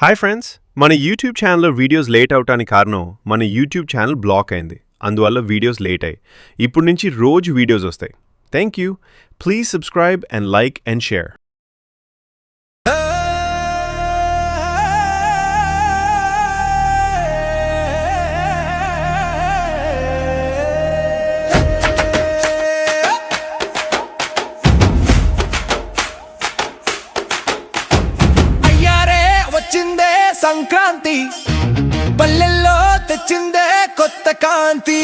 Hi friends, మన YouTube ఛానల్లో videos late అవటానికి కారణం మన యూట్యూబ్ ఛానల్ బ్లాక్ అయింది. అందువల్ల వీడియోస్ లేట్ అయ్యాయి. ఇప్పుడు నుంచి రోజు వీడియోస్ వస్తాయి. Thank you. Please subscribe and like and share. Sankranti పల్లెల్లో తెచ్చిందే కొత్త కాంతి.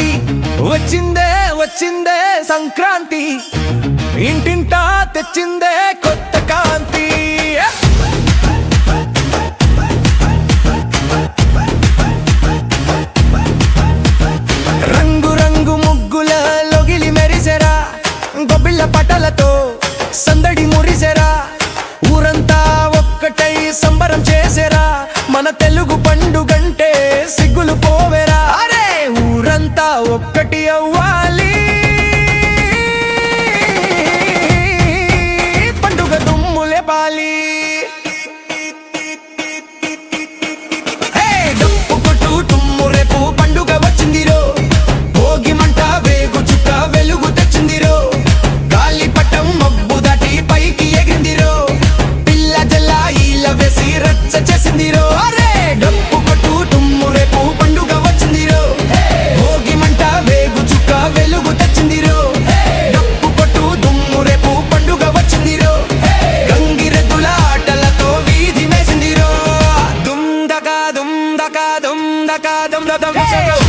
వచ్చిందే సంక్రాంతి, ఇంటింటా తెచ్చిందే కొత్త కాంతి. రంగు రంగు ముగ్గుల లొగిలి మెరిసెరా, గొబ్బిళ్ళ పటలతో సందడి మురిసెరా. ఊరంతా ఒక్కటై సంబరం చేసెరా, మన తెలుగు పండుగంటే సిగ్గులు పోవెరా. అరే ఊరంతా ఒక్కటి అవ్వాలి, పండుగ దుమ్ములే బాలి. డప్పు కొట్టు దుమ్ము రేపు పండుగ వచ్చిందిరో, భోగి మంట వేగు చుక్క వెలుగు తెచ్చిందిరో. గాలి పట్టం మబ్బు దాటి పైకి ఎగిందిరో, పిల్ల జల్ల ఈల వేసి రచ్చ చేసిందిరో. అరే డప్పు కొట్టు దుమ్ము రేపు పండుగ వచ్చిందిరో, భోగి మంట వేగు చుక్క వెలుగు తెచ్చిందిరో. డప్పు కొట్టు దుమ్ము రేపు పండుగ వచ్చిందిరో, గంగిరెద్దుల ఆటలతో వీధి మేసిందిరో. దుమ్ దకా దుమ్ దకా దుమ్ దకా దుమ్ దమ్ దమ్.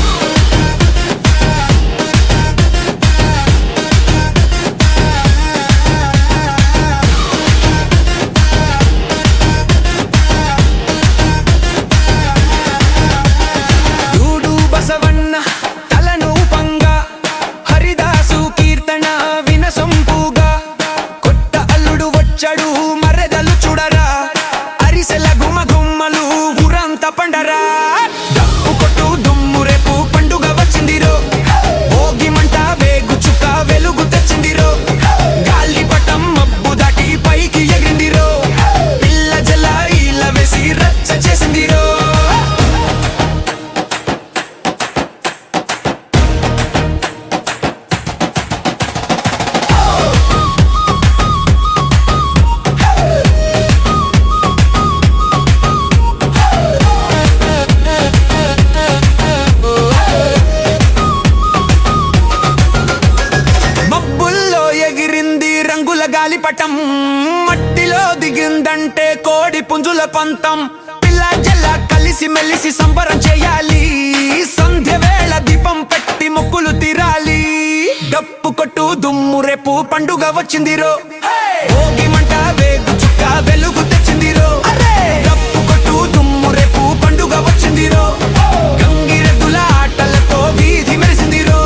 మర్రెదలు చూడరా, అరిసెల గుమ గుమ్మలు ఊరంతా పండరా. డప్పు కొట్టు దుమ్ము రేపు పండుగ వచ్చిందిరో, భోగి మంట వేగు చుక్క వెలుగు తెచ్చిందిరో. గాలి పటం మబ్బు దాటి పైకి ఎగిందిరో, పిల్ల జల ఈల వేసి రచ్చ చేసిందిరో. గాలిపటం మట్టిలో దిగిందంటే కోడి పుంజుల పంతం. పిల్ల జల్ల కలిసి మెలిసి సంబరం చేయాలి, సంధ్య వేళ దీపం పెట్టి మొక్కులు తీరాలి. డప్పు కొట్టు దుమ్ము రేపు పండుగ వచ్చిందిరో, భోగి మంట వేగు చుక్క వెలుగు తెచ్చిందిరో. డప్పు కొట్టు దుమ్ము రేపు పండుగ వచ్చిందిరో, గంగిరెద్దుల ఆటలతో వీధి మెరిసిందిరో.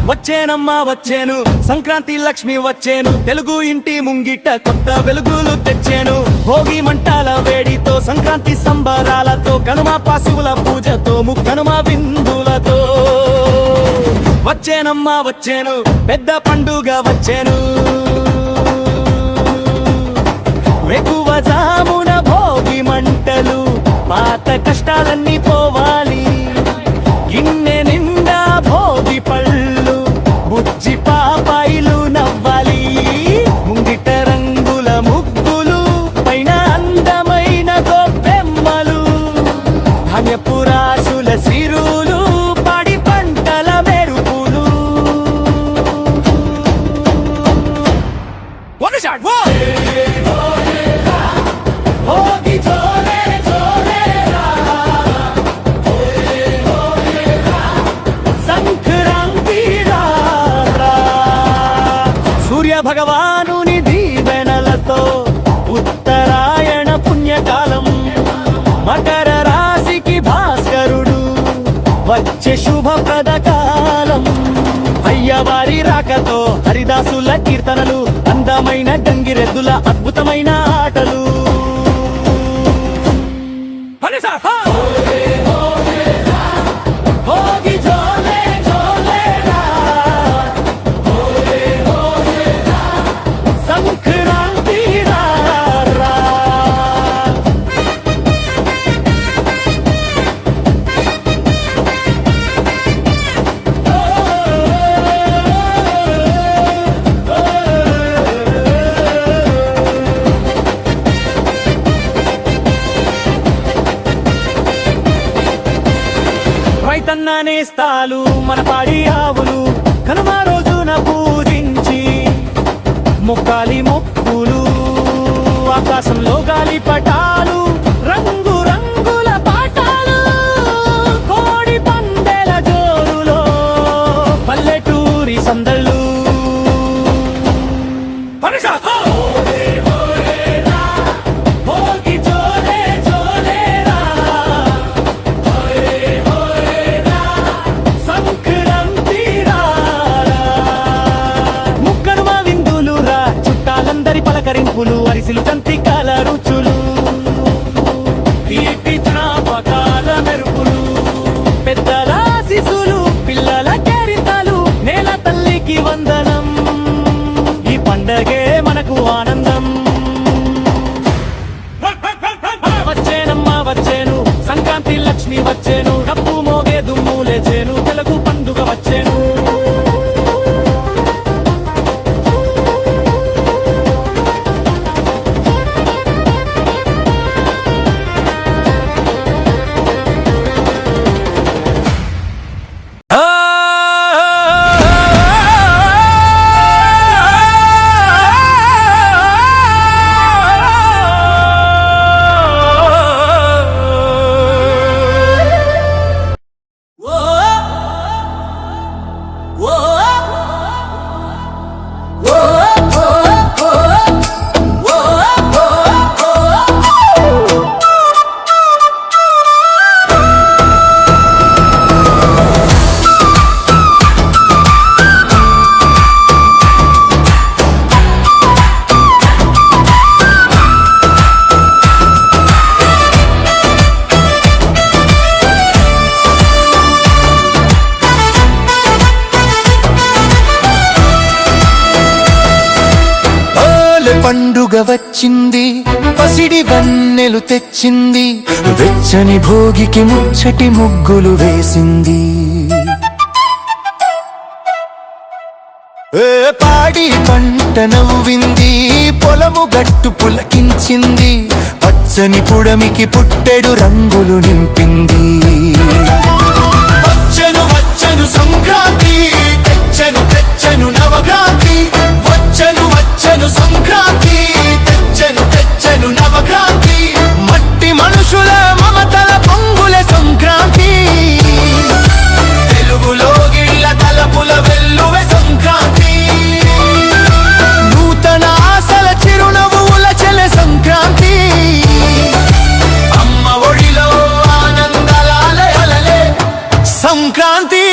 వచ్చేనమ్మా వచ్చేను, సంక్రాంతి లక్ష్మి వచ్చేను, తెలుగు ఇంటి ముంగిట కొత్త వెలుగులు తెచ్చేను. భోగి మంటాల వేడితో సంక్రాంతి సంబరాలతో, కనుమ పశువుల పూజతో, ముక్కనుమ విందులతో. వచ్చేనమ్మా వచ్చేను, పెద్ద పండుగ వచ్చేను. వెకువ జామున భోగి మంటలు, పాత కష్టాలన్నీ పోవాలి. గిన్నె నిండా భోగి పళ్ళు, బుజ్జి పాపాయిలు నవ్వాలి. ముంగిట రంగుల ముగ్గులు, పైన అందమైన గొప్ప భగవానుని దీవెనలతో ఉత్తరాయణ పుణ్యకాలం మకర రాశికి భాస్కరుడు వచ్చే శుభప్రద కాలం అయ్యవారి రాకతో హరిదాసుల కీర్తనలు అందమైన గంగిరెద్దుల అద్భుతమైన ఆటలు భోగి జోలే జోలేరా సంక్రాంతి రారా రైతన్న నేస్తాలు మన పాడి ఆవులు కనుమ రోజున పూజించి మొక్కాలి మొక్కులు ఆకాశంలో గాలి పటాలు రంగు రంగుల పాటాలు కోడి పందెల జోరులో పల్లెటూరి సందళ్ళు భోగి జోలే జోలేరా సంక్రాంతి రారా ముక్కనుమ విందులురా చుట్టాలందరి పలకరింపులు అరిసిలు చంతికాల రుచులు తీపి జ్ఞాపకాల మెరుపులు పెద్దల శిశులు పిల్లల కేరింతలు నేల తల్లికి వందనం ఈ పండగే మనకు ఆనందం వచ్చేనమ్మా వచ్చేను సంక్రాంతి లక్ష్మి వచ్చేను డప్పు మోగే దుమ్ము లేచేను తెలుగు పండుగ వచ్చేను పండుగ వచ్చింది పసిడి వన్నెలు తెచ్చింది వెచ్చని భోగికి ముచ్చటి ముగ్గులు వేసింది పాడి పంట నవ్వింది పొలము గట్టు పులకించింది పచ్చని పుడమికి పుట్టెడు రంగులు నింపింది వచ్చను వచ్చను సంక్రాంతి తెచ్చను తెచ్చను నవక్రాంతి వచ్చను వచ్చను సంక్రాంతి తెచ్చను తెచ్చను నవక్రాంతి మట్టి మనుషుల మమతల పొంగుల సంక్రాంతి తెలుగులో గిళ్ళ తలపుల వెల్లువె సంక్రాంతి నూతన ఆశల చిరునవ్వుల చెలె సంక్రాంతి అమ్మ ఒడిలో ఆనందాల అలలే సంక్రాంతి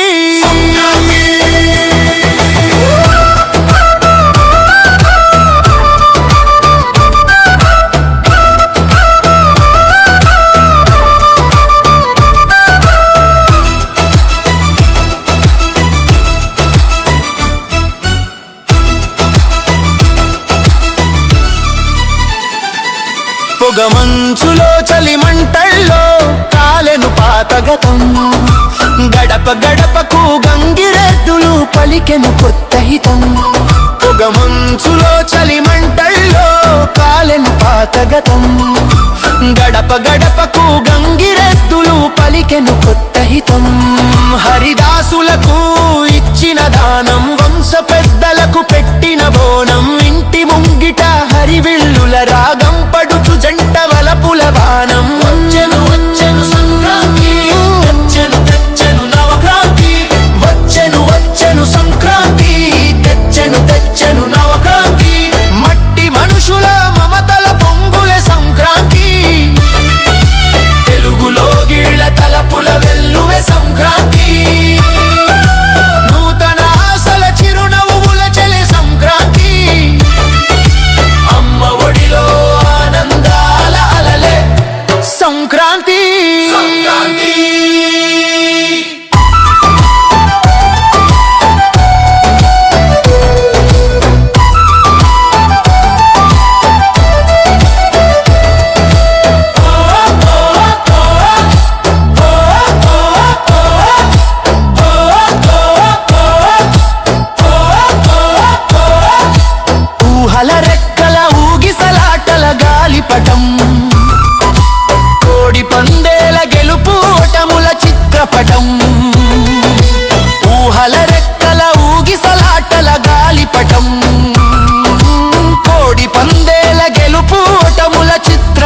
పొగమంచులో చలిమంటల్లో కాలెను పాతగతం గడప గడపకు గంగిరెద్దులు పలికెను కొత్త హితం పొగమంచులో చలిమంటల్లో కాలెను పాతగతం గడప గడపకు గంగిరెద్దులు పలికెను కొత్త హితం హరిదాసులకు ఇచ్చిన దానం వంశ పెద్దలకు పెట్టిన బోనం ఇంటి ముంగిట హరివిల్లుల రాగం పడుచు జంట వలపుల బాణం వచ్చెను వచ్చెను సంక్రాంతి తెచ్చెను తెచ్చెను నవక్రాంతి వచ్చెను వచ్చెను సంక్రాంతి తెచ్చెను తెచ్చెను నవక్రాంతి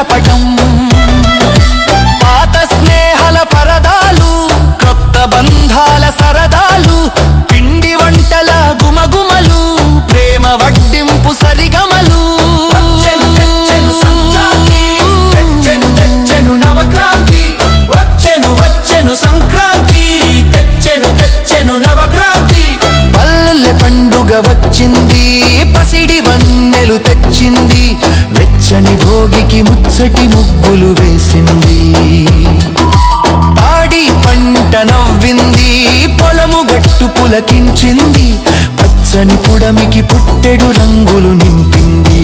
చిత్రపటం పాత స్నేహాల పరదాలు కొత్త బంధాల సరదాలు పిండి వంటల గుమగుమలు ప్రేమ వడ్డింపు సరిగమలు తెచ్చెను నవక్రాంతి వచ్చెను సంక్రాంతి తెచ్చెను నవక్రాంతి పల్లె పండుగ వచ్చింది పసిడి వన్నెలు తెచ్చింది వెచ్చని భోగికి ముచ్చటి ముగ్గులు వేసింది పాడి పంట నవ్వింది పొలము గట్టు పులకించింది పచ్చని పుడమికి పుట్టెడు రంగులు నింపింది